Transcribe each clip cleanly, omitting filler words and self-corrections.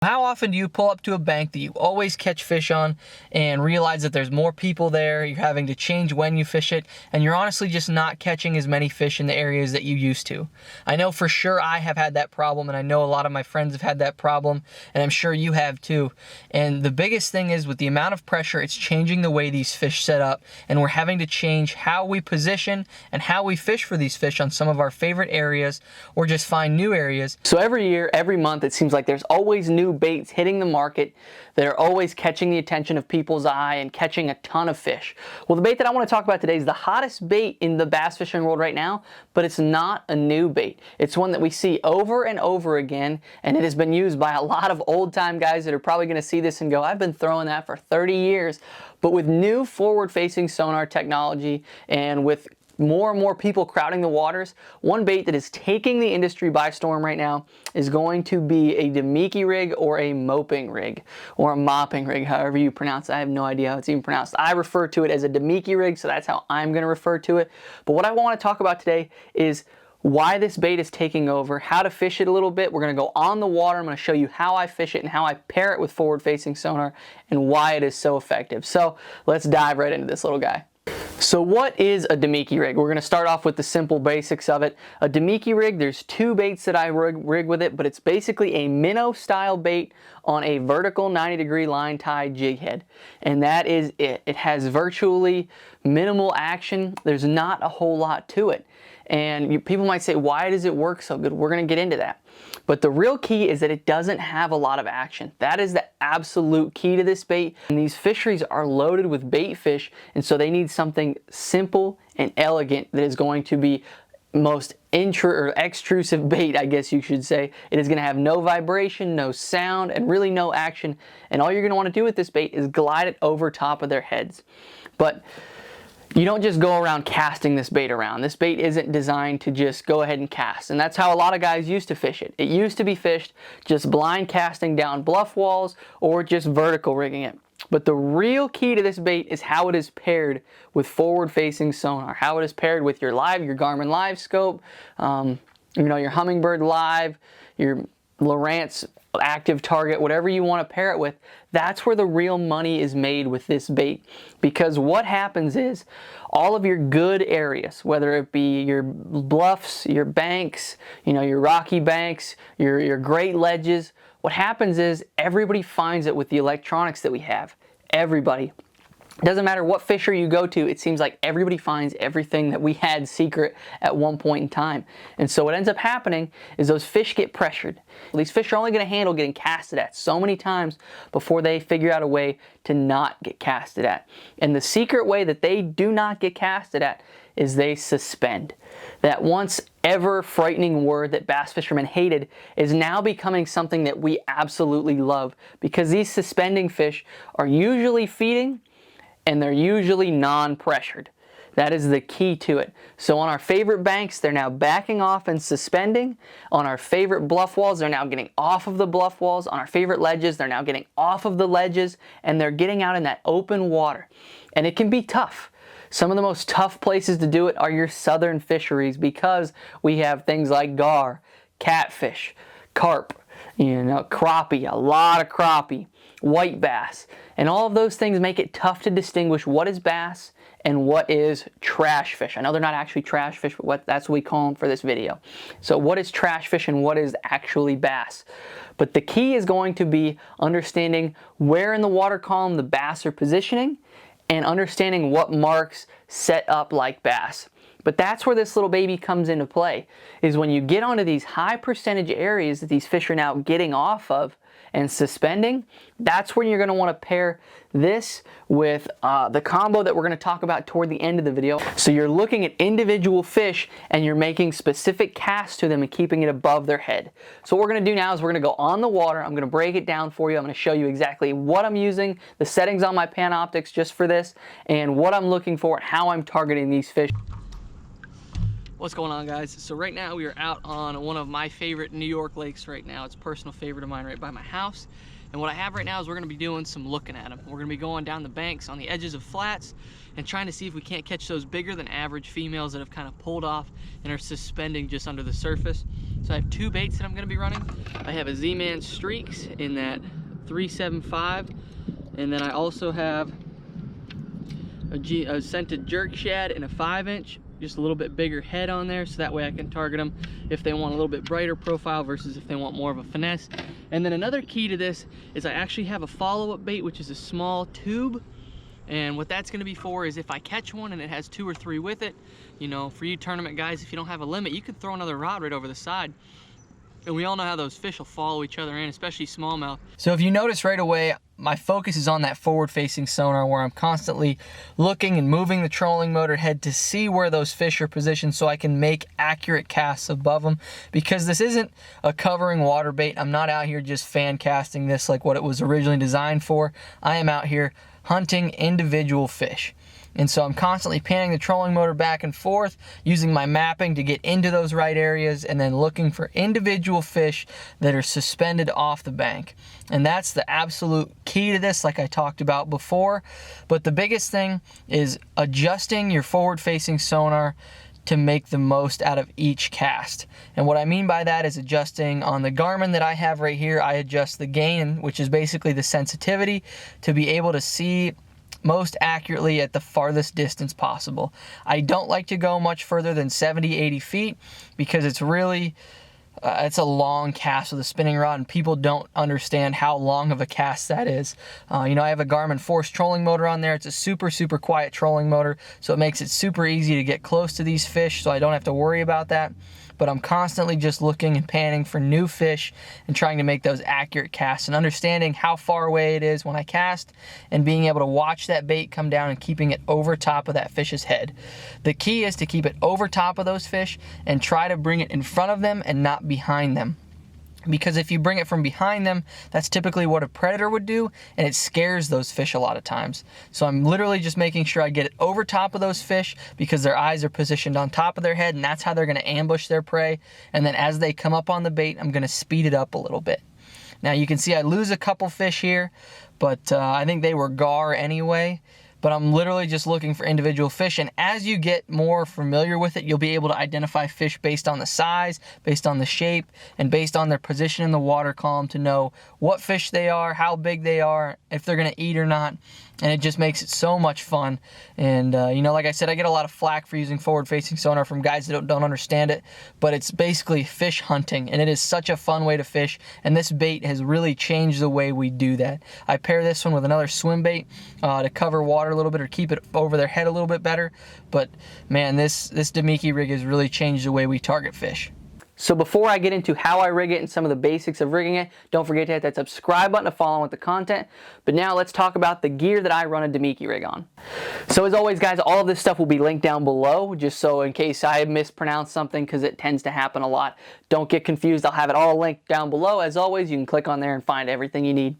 How often do you pull up to a bank that you always catch fish on and realize that there's more people there, you're having to change when you fish it, and you're honestly just not catching as many fish in the areas that you used to? I know for sure I have had that problem, and I know a lot of my friends have had that problem, and I'm sure you have too. And the biggest thing is, with the amount of pressure, it's changing the way these fish set up, and we're having to change how we position and how we fish for these fish on some of our favorite areas, or just find new areas. So every year, every month, it seems like there's always new baits hitting the market that are always catching the attention of people's eye and catching a ton of fish. Well, the bait that I want to talk about today is the hottest bait in the bass fishing world right now, but it's not a new bait. It's one that we see over and over again, and it has been used by a lot of old-time guys that are probably going to see this and go, I've been throwing that for 30 years. But with new forward-facing sonar technology and with more and more people crowding the waters, one bait that is taking the industry by storm right now is going to be a demiki rig, or a moping rig, or a mopping rig, however you pronounce it. I have no idea how it's even pronounced. I refer to it as a demiki rig, so that's how I'm going to refer to it. But what I want to talk about today is why this bait is taking over, how to fish it a little bit. We're going to go on the water. I'm going to show you how I fish it and how I pair it with forward-facing sonar and why it is so effective. So let's dive right into this little guy. So what is a demiki rig? We're going to start off with the simple basics of it. A demiki rig, there's two baits that I rig with it, but it's basically a minnow style bait on a vertical 90-degree line tie jig head. And that is it. It has virtually minimal action. There's not a whole lot to it. And people might say, why does it work so good? We're going to get into that. But the real key is that it doesn't have a lot of action. That is the absolute key to this bait. And these fisheries are loaded with bait fish, and so they need something simple and elegant that is going to be most extrusive bait, I guess you should say. It is going to have no vibration, no sound, and really no action. And all you're going to want to do with this bait is glide it over top of their heads. But you don't just go around casting this bait around. This bait isn't designed to just go ahead and cast. And that's how a lot of guys used to fish it. It used to be fished just blind casting down bluff walls or just vertical rigging it. But the real key to this bait is how it is paired with forward-facing sonar. How it is paired with your Garmin Live Scope, your Humminbird Live, your Lowrance active target, whatever you want to pair it with. That's where the real money is made with this bait. Because what happens is all of your good areas, whether it be your bluffs, your banks, your rocky banks, your great ledges, what happens is everybody finds it with the electronics that we have. Everybody. It doesn't matter what fisher you go to, it seems like everybody finds everything that we had secret at one point in time. And so what ends up happening is those fish get pressured. These fish are only going to handle getting casted at so many times before they figure out a way to not get casted at. And the secret way that they do not get casted at is they suspend. That once ever frightening word that bass fishermen hated is now becoming something that we absolutely love, because these suspending fish are usually feeding and they're usually non-pressured. That is the key to it. So on our favorite banks, they're now backing off and suspending. On our favorite bluff walls, they're now getting off of the bluff walls. On our favorite ledges, they're now getting off of the ledges, and they're getting out in that open water. And it can be tough. Some of the most tough places to do it are your southern fisheries, because we have things like gar, catfish, carp, crappie, a lot of crappie, white bass, and all of those things make it tough to distinguish what is bass and what is trash fish. I know they're not actually trash fish, but that's what we call them for this video. So what is trash fish and what is actually bass? But the key is going to be understanding where in the water column the bass are positioning and understanding what marks set up like bass. But that's where this little baby comes into play, is when you get onto these high percentage areas that these fish are now getting off of and suspending. That's when you're going to want to pair this with the combo that we're going to talk about toward the end of the video. So you're looking at individual fish and you're making specific casts to them and keeping it above their head. So what we're going to do now is we're going to go on the water. I'm going to break it down for you. I'm going to show you exactly what I'm using, the settings on my Panoptics just for this, and what I'm looking for and how I'm targeting these fish. What's going on, guys? So right now we are out on one of my favorite New York lakes right now. It's a personal favorite of mine right by my house. And what I have right now is we're going to be doing some looking at them. We're going to be going down the banks on the edges of flats and trying to see if we can't catch those bigger than average females that have kind of pulled off and are suspending just under the surface. So I have two baits that I'm gonna be running. I have a Z-Man Streaks in that 375, and then I also have a scented jerk shad in a 5-inch, just a little bit bigger head on there, so that way I can target them if they want a little bit brighter profile versus if they want more of a finesse. And then another key to this is I actually have a follow-up bait, which is a small tube. And what that's gonna be for is if I catch one and it has 2 or 3 with it, you know, for you tournament guys, if you don't have a limit, you could throw another rod right over the side. And we all know how those fish will follow each other in, especially smallmouth. So if you notice right away, my focus is on that forward-facing sonar where I'm constantly looking and moving the trolling motor head to see where those fish are positioned so I can make accurate casts above them. Because this isn't a covering water bait. I'm not out here just fan casting this like what it was originally designed for. I am out here hunting individual fish. And so I'm constantly panning the trolling motor back and forth, using my mapping to get into those right areas, and then looking for individual fish that are suspended off the bank. And that's the absolute key to this, like I talked about before. But the biggest thing is adjusting your forward-facing sonar to make the most out of each cast. And what I mean by that is adjusting on the Garmin that I have right here. I adjust the gain, which is basically the sensitivity, to be able to see most accurately at the farthest distance possible. I don't like to go much further than 70, 80 feet because it's really, it's a long cast with a spinning rod, and people don't understand how long of a cast that is. You know, I have a Garmin Force trolling motor on there. It's a super, super quiet trolling motor, so it makes it super easy to get close to these fish, so I don't have to worry about that. But I'm constantly just looking and panning for new fish and trying to make those accurate casts and understanding how far away it is when I cast and being able to watch that bait come down and keeping it over top of that fish's head. The key is to keep it over top of those fish and try to bring it in front of them and not behind them. Because if you bring it from behind them, that's typically what a predator would do, and it scares those fish a lot of times. So I'm literally just making sure I get it over top of those fish because their eyes are positioned on top of their head, and that's how they're gonna ambush their prey. And then as they come up on the bait, I'm gonna speed it up a little bit. Now you can see I lose a couple fish here, but I think they were gar anyway. But I'm literally just looking for individual fish, and as you get more familiar with it, you'll be able to identify fish based on the size, based on the shape, and based on their position in the water column to know what fish they are, how big they are, if they're gonna eat or not. And it just makes it so much fun. And you know, like I said, I get a lot of flack for using forward-facing sonar from guys that don't understand it, but it's basically fish hunting, and it is such a fun way to fish, and this bait has really changed the way we do that. I pair this one with another swim bait to cover water a little bit or keep it over their head a little bit better, but man, this Damiki rig has really changed the way we target fish. So before I get into how I rig it and some of the basics of rigging it, don't forget to hit that subscribe button to follow on with the content. But now let's talk about the gear that I run a Damiki rig on. So as always guys, all of this stuff will be linked down below, just so in case I mispronounced something, because it tends to happen a lot. Don't get confused, I'll have it all linked down below. As always, you can click on there and find everything you need.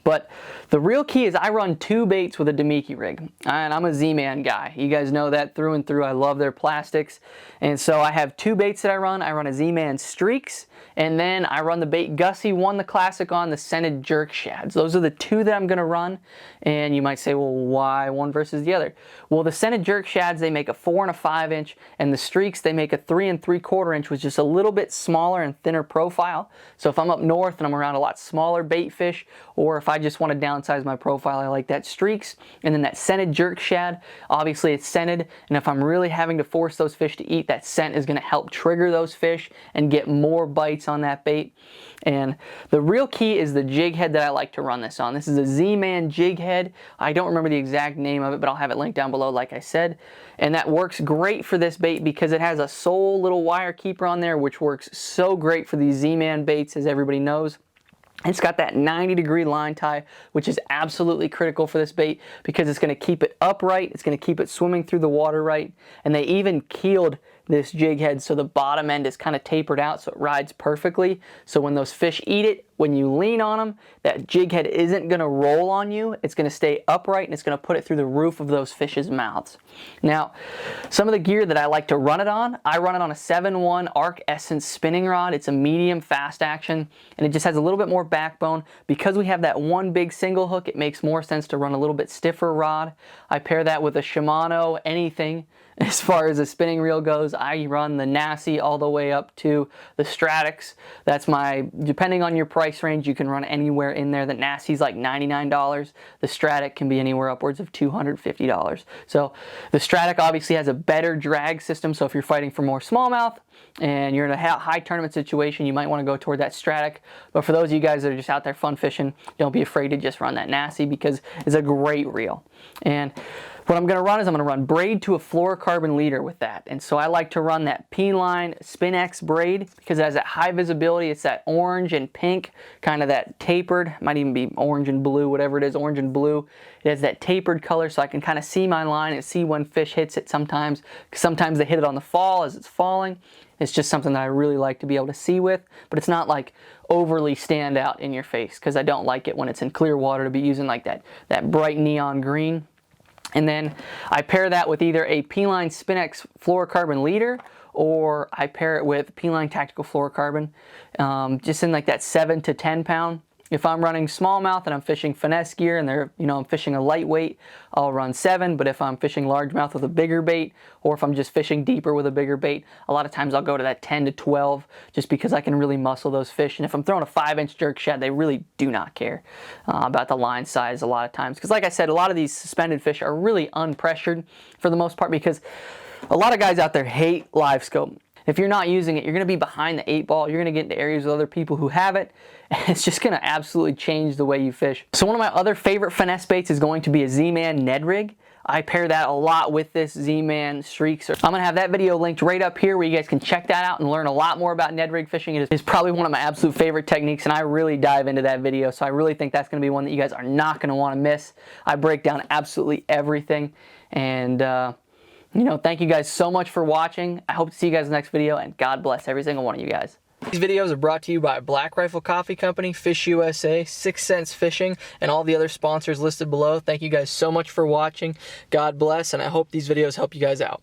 But the real key is I run 2 baits with a Damiki rig, and I'm a Z-Man guy. You guys know that through and through. I love their plastics. And so I have 2 baits that I run. I run a Z-Man Streaks, and then I run the bait Gussie won the classic on, the scented jerk shads. Those are the 2 that I'm gonna run. And you might say, well, why one versus the other? Well, the scented jerk shads, they make a 4 and a 5-inch, and the Streaks, they make a 3 3/4 inch, with just a little bit smaller and thinner profile. So if I'm up north and I'm around a lot smaller bait fish, or if I just want to downsize my profile, I like that Streaks. And then that scented jerk shad, obviously it's scented, and if I'm really having to force those fish to eat, that scent is going to help trigger those fish and get more bites on that bait. And the real key is the jig head that I like to run this on. This is a Z-Man jig head. I don't remember the exact name of it, but I'll have it linked down below like I said. And that works great for this bait because it has a sole little wire keeper on there, which works so great for these Z-Man baits, as everybody knows. It's got that 90-degree line tie, which is absolutely critical for this bait because it's going to keep it upright, it's going to keep it swimming through the water right, and they even keeled this jig head so the bottom end is kind of tapered out so it rides perfectly. So when those fish eat it, when you lean on them, that jig head isn't going to roll on you. It's going to stay upright and it's going to put it through the roof of those fish's mouths. Now, some of the gear that I like to run it on, I run it on a 7-1 Arc Essence spinning rod. It's a medium fast action and it just has a little bit more backbone. Because we have that one big single hook, it makes more sense to run a little bit stiffer rod. I pair that with a Shimano anything. As far as the spinning reel goes, I run the Nassi all the way up to the Stratix. That's my, depending on your price range, you can run anywhere in there. The Nassi's like $99. The Stratic can be anywhere upwards of $250. So the Stratic obviously has a better drag system, so if you're fighting for more smallmouth and you're in a high tournament situation, you might want to go toward that Stratic. But for those of you guys that are just out there fun fishing, don't be afraid to just run that Nassi because it's a great reel. And what I'm going to run is I'm going to run braid to a fluorocarbon leader with that. And so I like to run that P-line Spin X braid because it has that high visibility. It's that orange and pink, kind of that tapered, might even be orange and blue, whatever it is, orange and blue. It has that tapered color so I can kind of see my line and see when fish hits it sometimes. Sometimes they hit it on the fall as it's falling. It's just something that I really like to be able to see with, but it's not like overly stand out in your face because I don't like it when it's in clear water to be using like that bright neon green. And then I pair that with either a P-line Spin X fluorocarbon leader or I pair it with P-line Tactical Fluorocarbon, just in like that 7 to 10 pound. If I'm running smallmouth and I'm fishing finesse gear and I'm fishing a lightweight, I'll run 7. But if I'm fishing largemouth with a bigger bait, or if I'm just fishing deeper with a bigger bait, a lot of times I'll go to that 10 to 12 just because I can really muscle those fish. And if I'm throwing a 5-inch jerk shad, they really do not care about the line size a lot of times. Because like I said, a lot of these suspended fish are really unpressured for the most part because a lot of guys out there hate live scope. If you're not using it, you're going to be behind the 8 ball. You're going to get into areas with other people who have it. And it's just going to absolutely change the way you fish. So one of my other favorite finesse baits is going to be a Z-Man Ned Rig. I pair that a lot with this Z-Man Streaks. I'm going to have that video linked right up here where you guys can check that out and learn a lot more about Ned Rig fishing. It is probably one of my absolute favorite techniques and I really dive into that video. So I really think that's going to be one that you guys are not going to want to miss. I break down absolutely everything. And thank you guys so much for watching. I hope to see you guys in the next video, and God bless every single one of you guys. These videos are brought to you by Black Rifle Coffee Company, Fish USA, 6 Cents Fishing, and all the other sponsors listed below. Thank you guys so much for watching. God bless, and I hope these videos help you guys out.